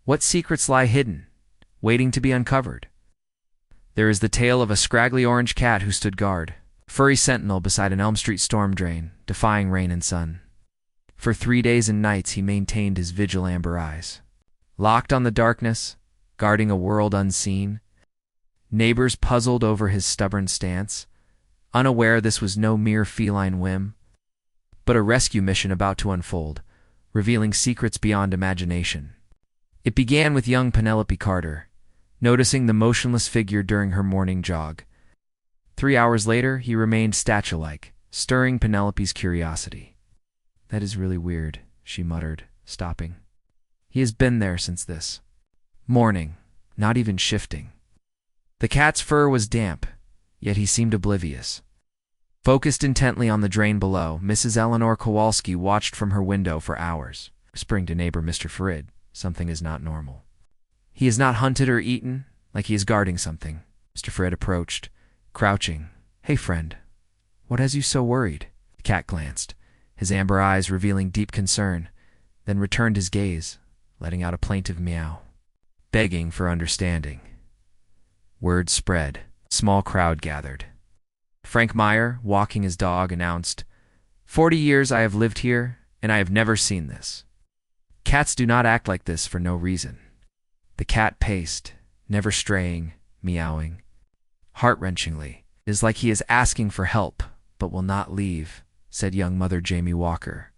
What secrets lie hidden, waiting to be uncovered? There is the tale of a scraggly orange cat who stood guard, furry sentinel beside an Elm Street storm drain, defying rain and sun. For 3 days and nights he maintained his vigil amber eyes, locked on the darkness, guarding a world unseen. Neighbors puzzled over his stubborn stance, unaware this was no mere feline whim, but a rescue mission about to unfold, revealing secrets beyond imagination. It began with young Penelope Carter, noticing the motionless figure during her morning jog. 3 hours later, he remained statue-like, stirring Penelope's curiosity. "That is really weird," she muttered, stopping. "He has been there since this morning, not even shifting." The cat's fur was damp, yet he seemed oblivious. Focused intently on the drain below, Mrs. Eleanor Kowalski watched from her window for hours, whispering to neighbor Mr. Farid, "Something is not normal." "He is not hunted or eaten, like he is guarding something." Mr. Farid approached, crouching. "Hey, friend, what has you so worried?" The cat glanced, his amber eyes revealing deep concern, then returned his gaze, letting out a plaintive meow, begging for understanding. Word spread. Small crowd gathered. Frank Meyer, walking his dog, announced, 40 years I have lived here, and I have never seen this. Cats do not act like this for no reason." The cat paced, never straying, meowing. Heart-wrenchingly, "It is like he is asking for help, but will not leave," said young Mother Jamie Walker.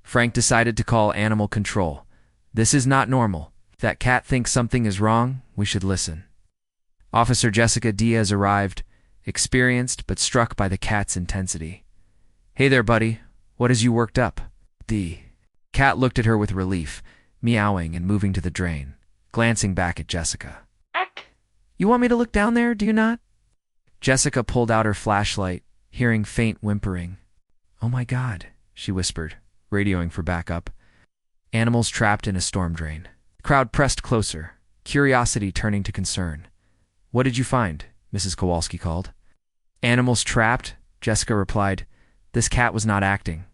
Frank decided to call animal control. "This is not normal. If that cat thinks something is wrong, we should listen." Officer Jessica Diaz arrived, experienced but struck by the cat's intensity. "Hey there, buddy. What has you worked up?" The cat looked at her with relief, meowing and moving to the drain, glancing back at Jessica. "You want me to look down there, do you not?" Jessica pulled out her flashlight, hearing faint whimpering. "Oh my God," she whispered, radioing for backup. Animals trapped in a storm drain. The crowd pressed closer, curiosity turning to concern. "What did you find?" Mrs. Kowalski called. "Animals trapped," Jessica replied. "This cat was not acting.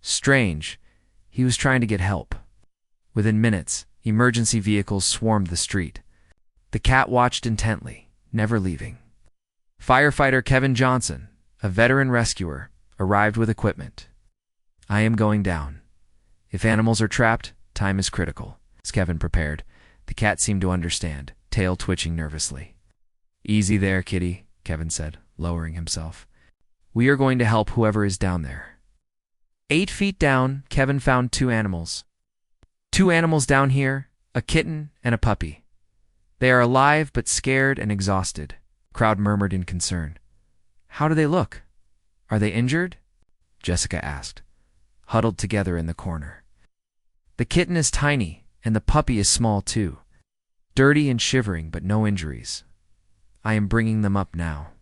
Strange. He was trying to get help." Within minutes, emergency vehicles swarmed the street. The cat watched intently, never leaving. Firefighter Kevin Johnson, a veteran rescuer, arrived with equipment. "I am going down. If animals are trapped, time is critical," as Kevin prepared. The cat seemed to understand, tail twitching nervously. "Easy there, kitty," Kevin said, lowering himself. "We are going to help whoever is down there." 8 feet down, Kevin found 2 animals. 2 animals down here, a kitten and a puppy. "They are alive but scared and exhausted," the crowd murmured in concern. "How do they look? Are they injured?" Jessica asked, huddled together in the corner. "The kitten is tiny, and the puppy is small too. Dirty and shivering, but no injuries. I am bringing them up now."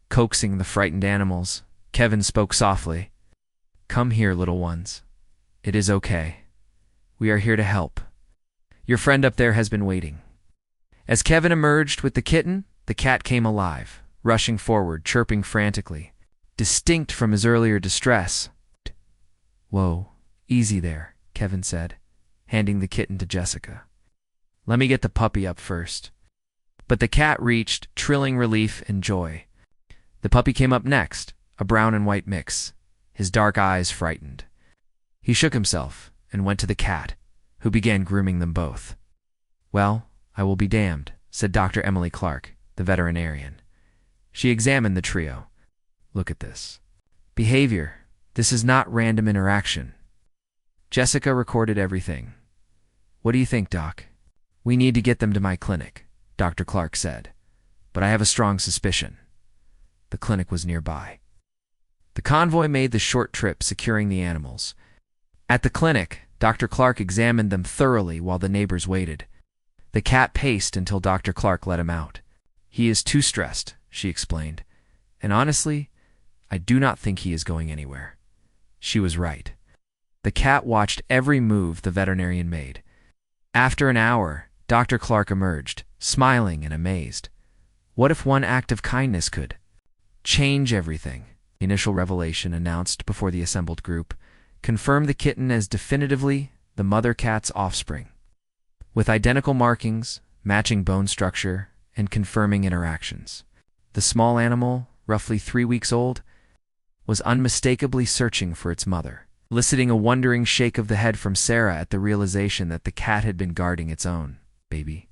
Coaxing the frightened animals, Kevin spoke softly. "Come here, little ones. It is okay. We are here to help. Your friend up there has been waiting." As Kevin emerged with the kitten, the cat came alive, rushing forward, chirping frantically, distinct from his earlier distress. "Whoa, easy there," Kevin said, handing the kitten to Jessica. "Let me get the puppy up first." But the cat reached, trilling relief and joy. The puppy came up next, a brown and white mix, his dark eyes frightened. He shook himself and went to the cat, who began grooming them both. "Well, I will be damned," said Dr. Emily Clark, the veterinarian. She examined the trio. "Look at this. Behavior. This is not random interaction." Jessica recorded everything. "What do you think, Doc?" "We need to get them to my clinic," Dr. Clark said, "but I have a strong suspicion." The clinic was nearby. The convoy made the short trip, securing the animals. At the clinic, Dr. Clark examined them thoroughly while the neighbors waited. The cat paced until Dr. Clark let him out. "He is too stressed," she explained, "and honestly, I do not think he is going anywhere." She was right. The cat watched every move the veterinarian made. After an hour, Dr. Clark emerged, smiling and amazed. What if one act of kindness could change everything? The initial revelation announced before the assembled group confirmed the kitten as definitively the mother cat's offspring. with identical markings, matching bone structure, and confirming interactions. The small animal, roughly 3 weeks old, was unmistakably searching for its mother, eliciting a wondering shake of the head from Sarah at the realization that the cat had been guarding its own baby.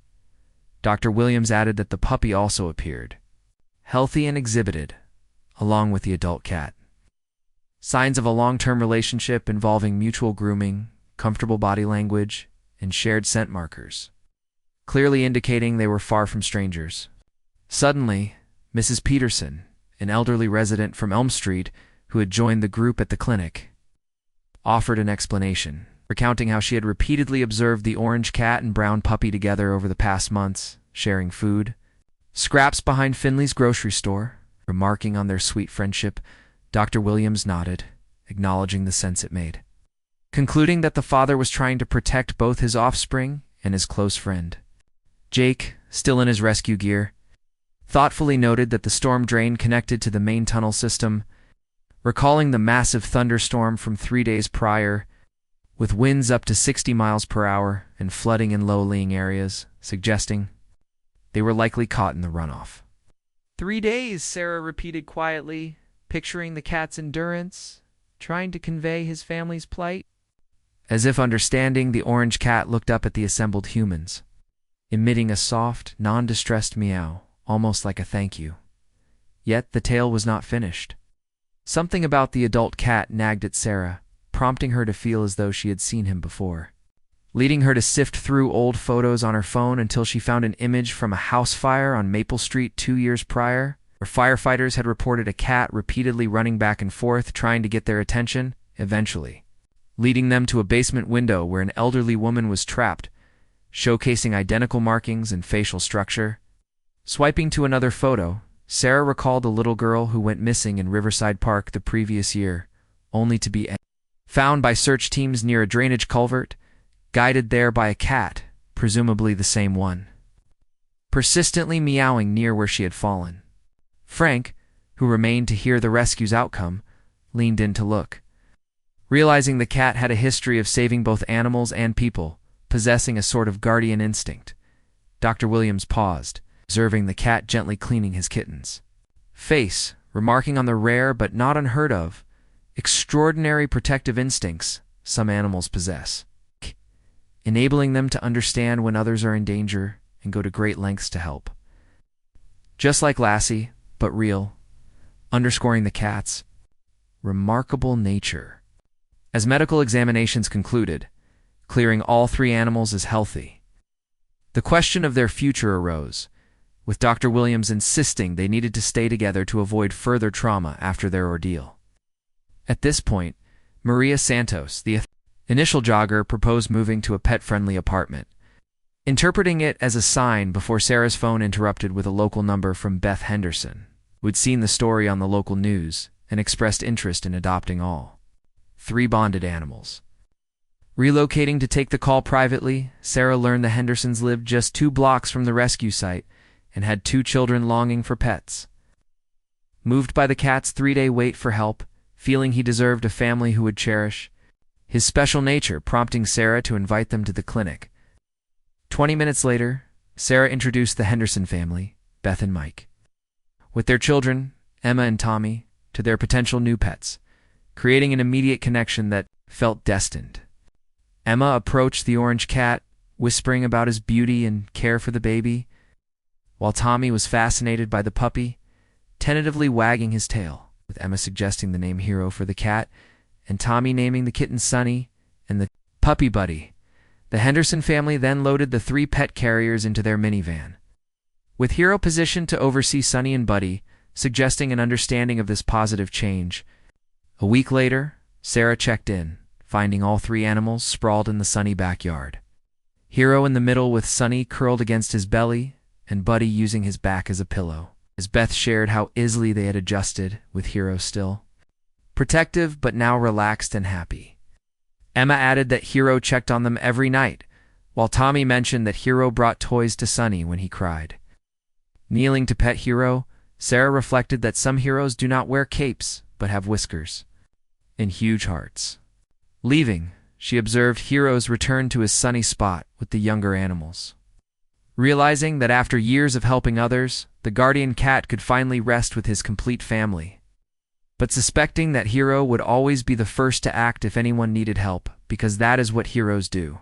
Dr. Williams added that the puppy also appeared, healthy and exhibited, along with the adult cat. Signs of a long-term relationship involving mutual grooming, comfortable body language, and shared scent markers, clearly indicating they were far from strangers. Suddenly, Mrs. Peterson, an elderly resident from Elm Street who had joined the group at the clinic, offered an explanation, recounting how she had repeatedly observed the orange cat and brown puppy together over the past months, sharing food, scraps behind Finley's grocery store. Remarking on their sweet friendship, Dr. Williams nodded, acknowledging the sense it made, concluding that the father was trying to protect both his offspring and his close friend. Jake, still in his rescue gear, thoughtfully noted that the storm drain connected to the main tunnel system, recalling the massive thunderstorm from 3 days prior, with winds up to 60 miles per hour and flooding in low-lying areas, suggesting they were likely caught in the runoff. 3 days, Sarah repeated quietly, picturing the cat's endurance, trying to convey his family's plight. As if understanding, the orange cat looked up at the assembled humans, emitting a soft, non-distressed meow, almost like a thank you. Yet the tale was not finished. Something about the adult cat nagged at Sarah, prompting her to feel as though she had seen him before, leading her to sift through old photos on her phone until she found an image from a house fire on Maple Street 2 years prior, where firefighters had reported a cat repeatedly running back and forth trying to get their attention, eventually leading them to a basement window where an elderly woman was trapped, showcasing identical markings and facial structure. Swiping to another photo, Sarah recalled a little girl who went missing in Riverside Park the previous year, only to be found by search teams near a drainage culvert, guided there by a cat, presumably the same one, persistently meowing near where she had fallen. Frank, who remained to hear the rescue's outcome, leaned in to look. Realizing the cat had a history of saving both animals and people, possessing a sort of guardian instinct, Dr. Williams paused, observing the cat gently cleaning his kitten's face, remarking on the rare but not unheard of, extraordinary protective instincts some animals possess, enabling them to understand when others are in danger and go to great lengths to help. Just like Lassie, but real, underscoring the cat's remarkable nature. As medical examinations concluded, clearing all 3 animals as healthy, the question of their future arose, with Dr. Williams insisting they needed to stay together to avoid further trauma after their ordeal. At this point, Maria Santos, the initial jogger, proposed moving to a pet-friendly apartment, interpreting it as a sign before Sarah's phone interrupted with a local number from Beth Henderson, who had seen the story on the local news and expressed interest in adopting all 3 bonded animals. Relocating to take the call privately, Sarah learned the Hendersons lived just 2 blocks from the rescue site and had 2 children longing for pets. Moved by the cat's 3-day wait for help, feeling he deserved a family who would cherish his special nature, prompting Sarah to invite them to the clinic. 20 minutes later, Sarah introduced the Henderson family, Beth and Mike, with their children, Emma and Tommy, to their potential new pets, creating an immediate connection that felt destined. Emma approached the orange cat, whispering about his beauty and care for the baby, while Tommy was fascinated by the puppy, tentatively wagging his tail, with Emma suggesting the name Hero for the cat, and Tommy naming the kitten Sunny and the puppy Buddy. The Henderson family then loaded the 3 pet carriers into their minivan, with Hero positioned to oversee Sunny and Buddy, suggesting an understanding of this positive change. A week later, Sarah checked in, finding all 3 animals sprawled in the Sunny backyard. Hero in the middle with Sunny curled against his belly, and Buddy using his back as a pillow, as Beth shared how easily they had adjusted, with Hero still protective but now relaxed and happy. Emma added that Hero checked on them every night, while Tommy mentioned that Hero brought toys to Sunny when he cried. Kneeling to pet Hero, Sarah reflected that some heroes do not wear capes but have whiskers and huge hearts. Leaving, she observed Hiro's return to his sunny spot with the younger animals. Realizing that after years of helping others, the guardian cat could finally rest with his complete family. But suspecting that Hiro would always be the first to act if anyone needed help, because that is what heroes do.